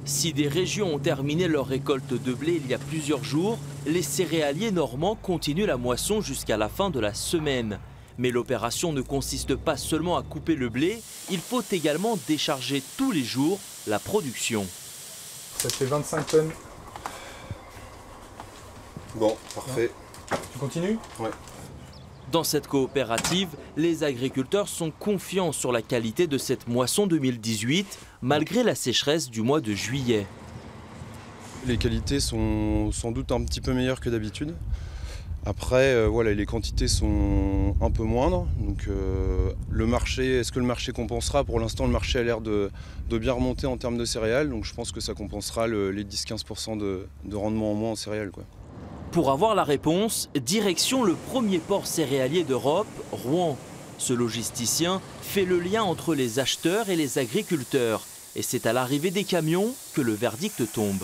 Si des régions ont terminé leur récolte de blé il y a plusieurs jours, les céréaliers normands continuent la moisson jusqu'à la fin de la semaine. Mais l'opération ne consiste pas seulement à couper le blé, il faut également décharger tous les jours la production. Ça fait 25 tonnes. Bon, parfait. Tu continues? Ouais. Dans cette coopérative, les agriculteurs sont confiants sur la qualité de cette moisson 2018, malgré la sécheresse du mois de juillet. Les qualités sont sans doute un petit peu meilleures que d'habitude. Après, voilà, les quantités sont un peu moindres. Donc, le marché, est-ce que le marché compensera? Pour l'instant, le marché a l'air de bien remonter en termes de céréales. Donc, je pense que ça compensera les 10-15% de rendement en moins en céréales, quoi. Pour avoir la réponse, direction le premier port céréalier d'Europe, Rouen. Ce logisticien fait le lien entre les acheteurs et les agriculteurs. Et c'est à l'arrivée des camions que le verdict tombe.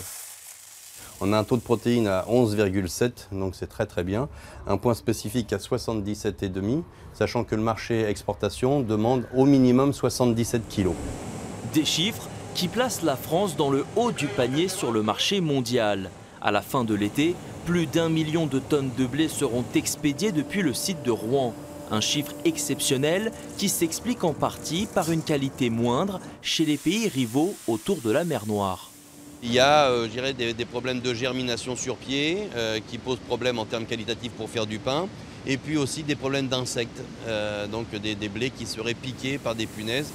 On a un taux de protéines à 11,7, donc c'est très bien. Un point spécifique à 77,5, sachant que le marché exportation demande au minimum 77 kg. Des chiffres qui placent la France dans le haut du panier sur le marché mondial. À la fin de l'été, plus d'1 million de tonnes de blé seront expédiées depuis le site de Rouen. Un chiffre exceptionnel qui s'explique en partie par une qualité moindre chez les pays rivaux autour de la mer Noire. Il y a, je dirais, des problèmes de germination sur pied qui posent problème en termes qualitatifs pour faire du pain. Et puis aussi des problèmes d'insectes, donc des blés qui seraient piqués par des punaises.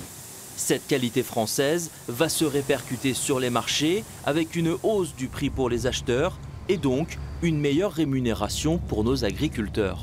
Cette qualité française va se répercuter sur les marchés avec une hausse du prix pour les acheteurs et donc une meilleure rémunération pour nos agriculteurs.